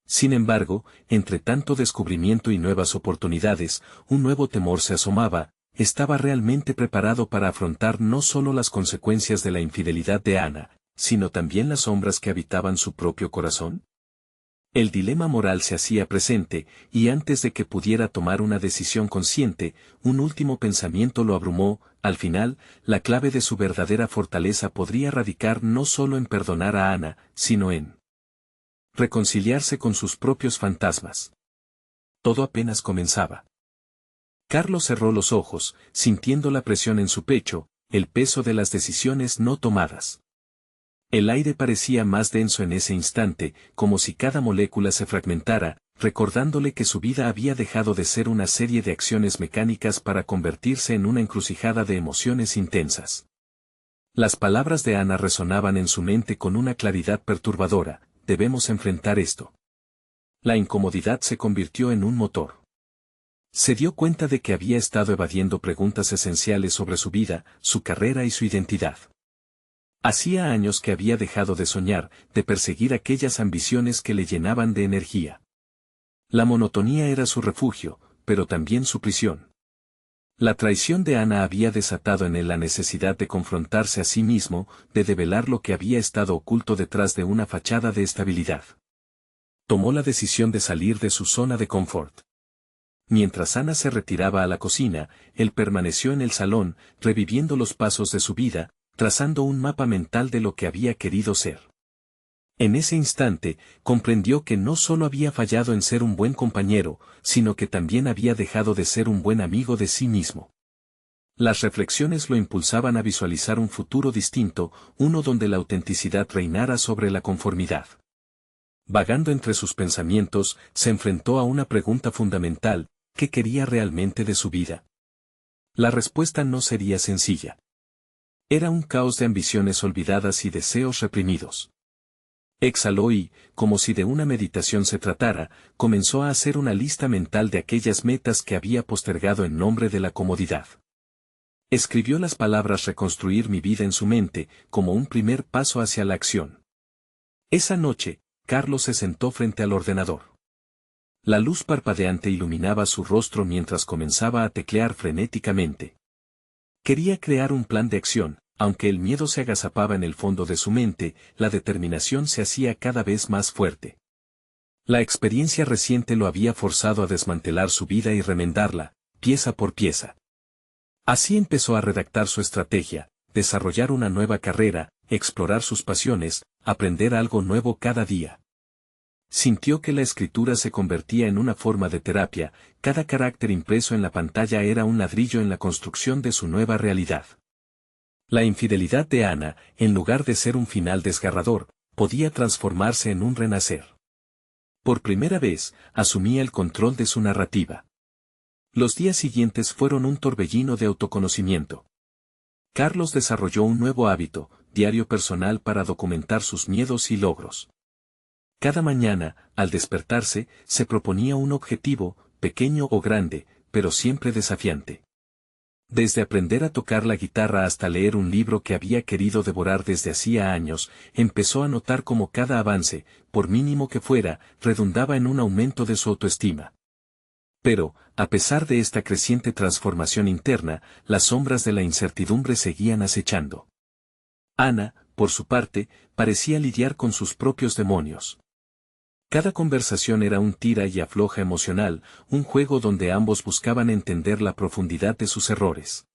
Sin embargo, entre tanto descubrimiento y nuevas oportunidades, un nuevo temor se asomaba. ¿Estaba realmente preparado para afrontar no solo las consecuencias de la infidelidad de Ana, sino también las sombras que habitaban su propio corazón? El dilema moral se hacía presente, y antes de que pudiera tomar una decisión consciente, un último pensamiento lo abrumó. Al final, la clave de su verdadera fortaleza podría radicar no solo en perdonar a Ana, sino en reconciliarse con sus propios fantasmas. Todo apenas comenzaba. Carlos cerró los ojos, sintiendo la presión en su pecho, el peso de las decisiones no tomadas. El aire parecía más denso en ese instante, como si cada molécula se fragmentara, recordándole que su vida había dejado de ser una serie de acciones mecánicas para convertirse en una encrucijada de emociones intensas. Las palabras de Ana resonaban en su mente con una claridad perturbadora: debemos enfrentar esto. La incomodidad se convirtió en un motor. Se dio cuenta de que había estado evadiendo preguntas esenciales sobre su vida, su carrera y su identidad. Hacía años que había dejado de soñar, de perseguir aquellas ambiciones que le llenaban de energía. La monotonía era su refugio, pero también su prisión. La traición de Ana había desatado en él la necesidad de confrontarse a sí mismo, de develar lo que había estado oculto detrás de una fachada de estabilidad. Tomó la decisión de salir de su zona de confort. Mientras Ana se retiraba a la cocina, él permaneció en el salón, reviviendo los pasos de su vida, trazando un mapa mental de lo que había querido ser. En ese instante, comprendió que no solo había fallado en ser un buen compañero, sino que también había dejado de ser un buen amigo de sí mismo. Las reflexiones lo impulsaban a visualizar un futuro distinto, uno donde la autenticidad reinara sobre la conformidad. Vagando entre sus pensamientos, se enfrentó a una pregunta fundamental: ¿qué quería realmente de su vida? La respuesta no sería sencilla. Era un caos de ambiciones olvidadas y deseos reprimidos. Exhaló y, como si de una meditación se tratara, comenzó a hacer una lista mental de aquellas metas que había postergado en nombre de la comodidad. Escribió las palabras reconstruir mi vida en su mente, como un primer paso hacia la acción. Esa noche, Carlos se sentó frente al ordenador. La luz parpadeante iluminaba su rostro mientras comenzaba a teclear frenéticamente. Quería crear un plan de acción. Aunque el miedo se agazapaba en el fondo de su mente, la determinación se hacía cada vez más fuerte. La experiencia reciente lo había forzado a desmantelar su vida y remendarla, pieza por pieza. Así empezó a redactar su estrategia: desarrollar una nueva carrera, explorar sus pasiones, aprender algo nuevo cada día. Sintió que la escritura se convertía en una forma de terapia. Cada carácter impreso en la pantalla era un ladrillo en la construcción de su nueva realidad. La infidelidad de Ana, en lugar de ser un final desgarrador, podía transformarse en un renacer. Por primera vez, asumía el control de su narrativa. Los días siguientes fueron un torbellino de autoconocimiento. Carlos desarrolló un nuevo hábito, diario personal, para documentar sus miedos y logros. Cada mañana, al despertarse, se proponía un objetivo, pequeño o grande, pero siempre desafiante. Desde aprender a tocar la guitarra hasta leer un libro que había querido devorar desde hacía años, empezó a notar cómo cada avance, por mínimo que fuera, redundaba en un aumento de su autoestima. Pero, a pesar de esta creciente transformación interna, las sombras de la incertidumbre seguían acechando. Ana, por su parte, parecía lidiar con sus propios demonios. Cada conversación era un tira y afloja emocional, un juego donde ambos buscaban entender la profundidad de sus errores.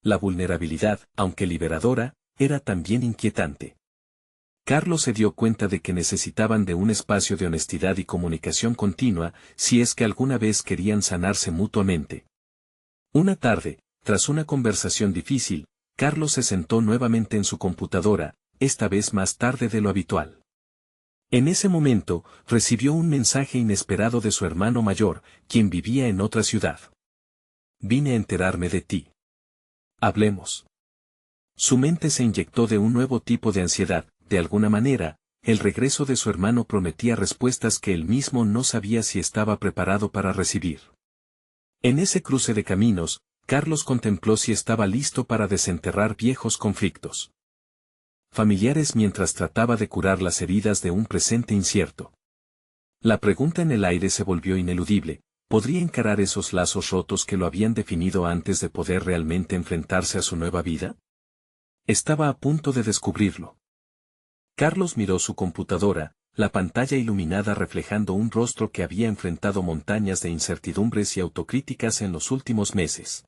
La vulnerabilidad, aunque liberadora, era también inquietante. Carlos se dio cuenta de que necesitaban de un espacio de honestidad y comunicación continua, si es que alguna vez querían sanarse mutuamente. Una tarde, tras una conversación difícil, Carlos se sentó nuevamente en su computadora, esta vez más tarde de lo habitual. En ese momento, recibió un mensaje inesperado de su hermano mayor, quien vivía en otra ciudad. Vine a enterarme de ti. Hablemos. Su mente se inyectó de un nuevo tipo de ansiedad. De alguna manera, el regreso de su hermano prometía respuestas que él mismo no sabía si estaba preparado para recibir. En ese cruce de caminos, Carlos contempló si estaba listo para desenterrar viejos conflictos familiares mientras trataba de curar las heridas de un presente incierto. La pregunta en el aire se volvió ineludible: ¿podría encarar esos lazos rotos que lo habían definido antes de poder realmente enfrentarse a su nueva vida? Estaba a punto de descubrirlo. Carlos miró su computadora, la pantalla iluminada reflejando un rostro que había enfrentado montañas de incertidumbres y autocríticas en los últimos meses.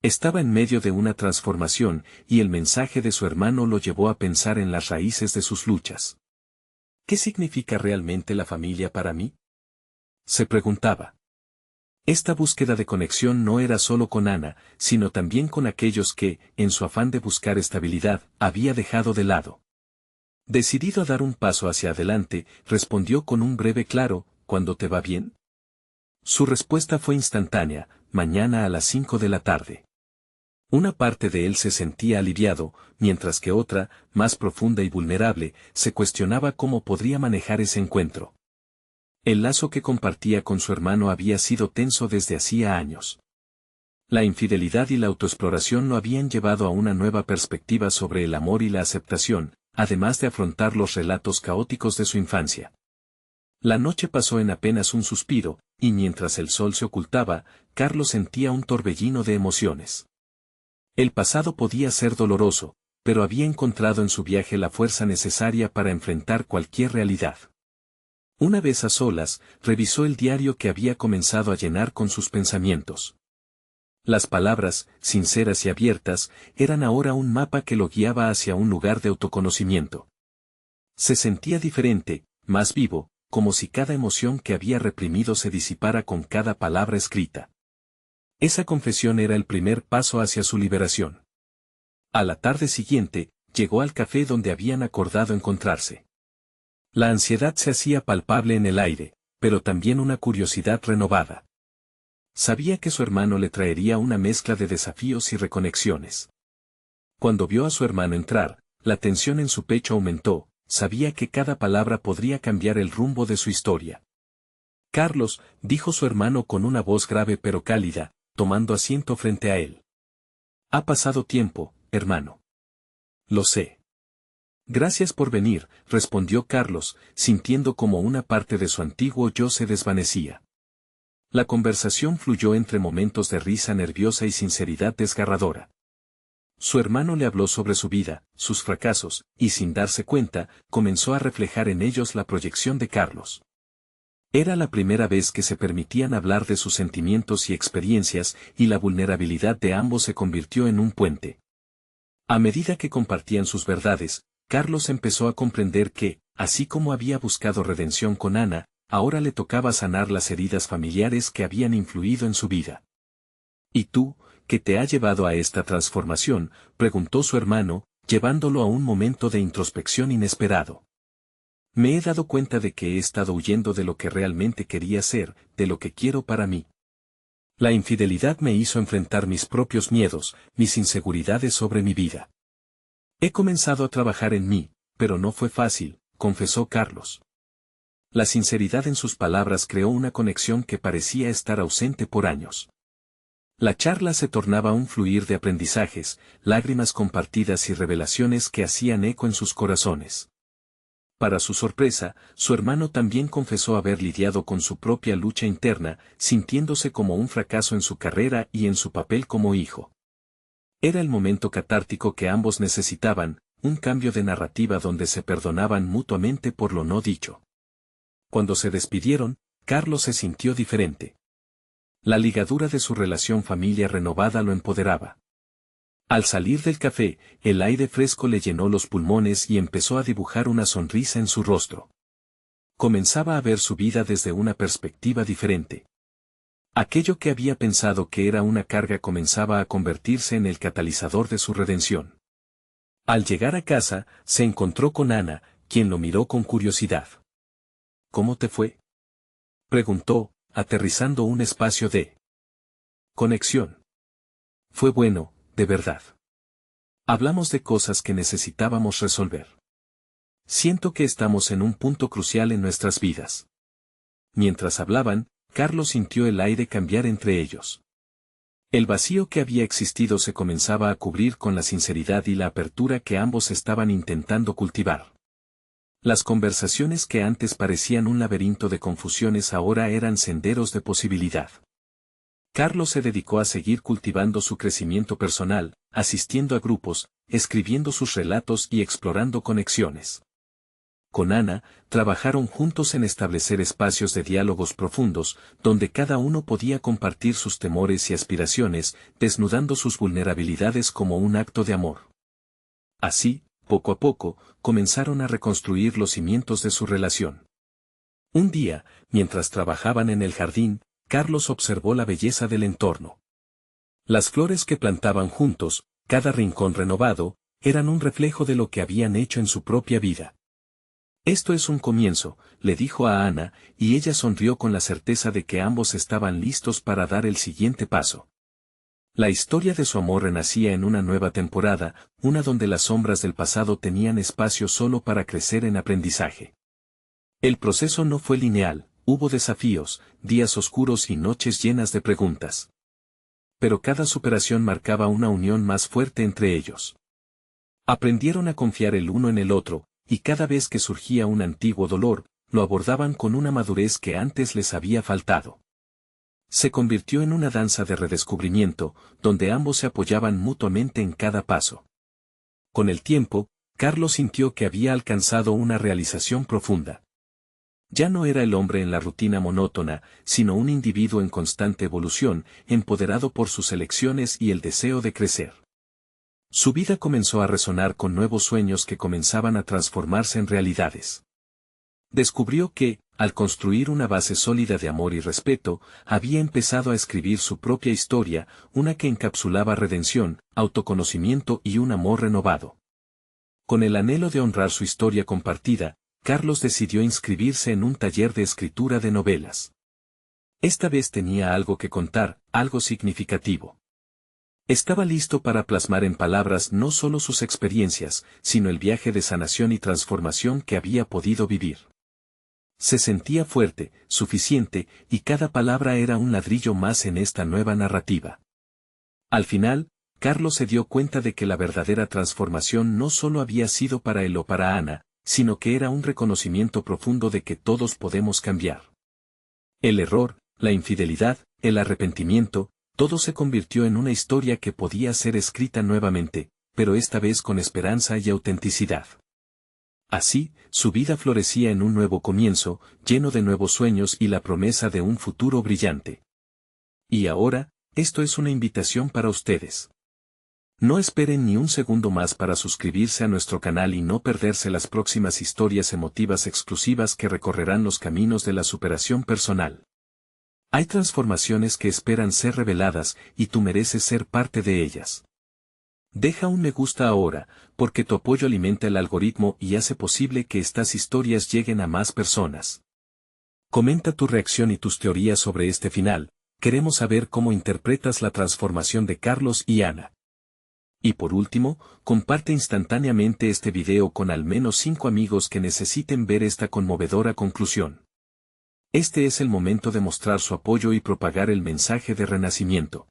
Estaba en medio de una transformación, y el mensaje de su hermano lo llevó a pensar en las raíces de sus luchas. ¿Qué significa realmente la familia para mí?, se preguntaba. Esta búsqueda de conexión no era solo con Ana, sino también con aquellos que, en su afán de buscar estabilidad, había dejado de lado. Decidido a dar un paso hacia adelante, respondió con un breve claro: ¿cuándo te va bien? Su respuesta fue instantánea: mañana a las 5 de la tarde. Una parte de él se sentía aliviado, mientras que otra, más profunda y vulnerable, se cuestionaba cómo podría manejar ese encuentro. El lazo que compartía con su hermano había sido tenso desde hacía años. La infidelidad y la autoexploración lo habían llevado a una nueva perspectiva sobre el amor y la aceptación, además de afrontar los relatos caóticos de su infancia. La noche pasó en apenas un suspiro, y mientras el sol se ocultaba, Carlos sentía un torbellino de emociones. El pasado podía ser doloroso, pero había encontrado en su viaje la fuerza necesaria para enfrentar cualquier realidad. Una vez a solas, revisó el diario que había comenzado a llenar con sus pensamientos. Las palabras, sinceras y abiertas, eran ahora un mapa que lo guiaba hacia un lugar de autoconocimiento. Se sentía diferente, más vivo, como si cada emoción que había reprimido se disipara con cada palabra escrita. Esa confesión era el primer paso hacia su liberación. A la tarde siguiente, llegó al café donde habían acordado encontrarse. La ansiedad se hacía palpable en el aire, pero también una curiosidad renovada. Sabía que su hermano le traería una mezcla de desafíos y reconexiones. Cuando vio a su hermano entrar, la tensión en su pecho aumentó. Sabía que cada palabra podría cambiar el rumbo de su historia. Carlos, dijo su hermano con una voz grave pero cálida, tomando asiento frente a él. Ha pasado tiempo, hermano. Lo sé. Gracias por venir, respondió Carlos, sintiendo como una parte de su antiguo yo se desvanecía. La conversación fluyó entre momentos de risa nerviosa y sinceridad desgarradora. Su hermano le habló sobre su vida, sus fracasos, y sin darse cuenta, comenzó a reflejar en ellos la proyección de Carlos. Era la primera vez que se permitían hablar de sus sentimientos y experiencias, y la vulnerabilidad de ambos se convirtió en un puente. A medida que compartían sus verdades, Carlos empezó a comprender que, así como había buscado redención con Ana, ahora le tocaba sanar las heridas familiares que habían influido en su vida. ¿Y tú, qué te ha llevado a esta transformación?, preguntó su hermano, llevándolo a un momento de introspección inesperado. Me he dado cuenta de que he estado huyendo de lo que realmente quería ser, de lo que quiero para mí. La infidelidad me hizo enfrentar mis propios miedos, mis inseguridades sobre mi vida. He comenzado a trabajar en mí, pero no fue fácil, confesó Carlos. La sinceridad en sus palabras creó una conexión que parecía estar ausente por años. La charla se tornaba un fluir de aprendizajes, lágrimas compartidas y revelaciones que hacían eco en sus corazones. Para su sorpresa, su hermano también confesó haber lidiado con su propia lucha interna, sintiéndose como un fracaso en su carrera y en su papel como hijo. Era el momento catártico que ambos necesitaban, un cambio de narrativa donde se perdonaban mutuamente por lo no dicho. Cuando se despidieron, Carlos se sintió diferente. La ligadura de su relación familiar renovada lo empoderaba. Al salir del café, el aire fresco le llenó los pulmones y empezó a dibujar una sonrisa en su rostro. Comenzaba a ver su vida desde una perspectiva diferente. Aquello que había pensado que era una carga comenzaba a convertirse en el catalizador de su redención. Al llegar a casa, se encontró con Ana, quien lo miró con curiosidad. ¿Cómo te fue?, preguntó, aterrizando un espacio de conexión. Fue bueno, de verdad. Hablamos de cosas que necesitábamos resolver. Siento que estamos en un punto crucial en nuestras vidas. Mientras hablaban, Carlos sintió el aire cambiar entre ellos. El vacío que había existido se comenzaba a cubrir con la sinceridad y la apertura que ambos estaban intentando cultivar. Las conversaciones que antes parecían un laberinto de confusiones ahora eran senderos de posibilidad. Carlos se dedicó a seguir cultivando su crecimiento personal, asistiendo a grupos, escribiendo sus relatos y explorando conexiones. Con Ana, trabajaron juntos en establecer espacios de diálogos profundos, donde cada uno podía compartir sus temores y aspiraciones, desnudando sus vulnerabilidades como un acto de amor. Así, poco a poco, comenzaron a reconstruir los cimientos de su relación. Un día, mientras trabajaban en el jardín, Carlos observó la belleza del entorno. Las flores que plantaban juntos, cada rincón renovado, eran un reflejo de lo que habían hecho en su propia vida. Esto es un comienzo, le dijo a Ana, y ella sonrió con la certeza de que ambos estaban listos para dar el siguiente paso. La historia de su amor renacía en una nueva temporada, una donde las sombras del pasado tenían espacio solo para crecer en aprendizaje. El proceso no fue lineal, hubo desafíos, días oscuros y noches llenas de preguntas. Pero cada superación marcaba una unión más fuerte entre ellos. Aprendieron a confiar el uno en el otro, y cada vez que surgía un antiguo dolor, lo abordaban con una madurez que antes les había faltado. Se convirtió en una danza de redescubrimiento, donde ambos se apoyaban mutuamente en cada paso. Con el tiempo, Carlos sintió que había alcanzado una realización profunda. Ya no era el hombre en la rutina monótona, sino un individuo en constante evolución, empoderado por sus elecciones y el deseo de crecer. Su vida comenzó a resonar con nuevos sueños que comenzaban a transformarse en realidades. Descubrió que, al construir una base sólida de amor y respeto, había empezado a escribir su propia historia, una que encapsulaba redención, autoconocimiento y un amor renovado. Con el anhelo de honrar su historia compartida, Carlos decidió inscribirse en un taller de escritura de novelas. Esta vez tenía algo que contar, algo significativo. Estaba listo para plasmar en palabras no solo sus experiencias, sino el viaje de sanación y transformación que había podido vivir. Se sentía fuerte, suficiente, y cada palabra era un ladrillo más en esta nueva narrativa. Al final, Carlos se dio cuenta de que la verdadera transformación no solo había sido para él o para Ana, sino que era un reconocimiento profundo de que todos podemos cambiar. El error, la infidelidad, el arrepentimiento, todo se convirtió en una historia que podía ser escrita nuevamente, pero esta vez con esperanza y autenticidad. Así, su vida florecía en un nuevo comienzo, lleno de nuevos sueños y la promesa de un futuro brillante. Y ahora, esto es una invitación para ustedes. No esperen ni un segundo más para suscribirse a nuestro canal y no perderse las próximas historias emotivas exclusivas que recorrerán los caminos de la superación personal. Hay transformaciones que esperan ser reveladas y tú mereces ser parte de ellas. Deja un me gusta ahora, porque tu apoyo alimenta el algoritmo y hace posible que estas historias lleguen a más personas. Comenta tu reacción y tus teorías sobre este final, queremos saber cómo interpretas la transformación de Carlos y Ana. Y por último, comparte instantáneamente este video con al menos 5 amigos que necesiten ver esta conmovedora conclusión. Este es el momento de mostrar su apoyo y propagar el mensaje de renacimiento.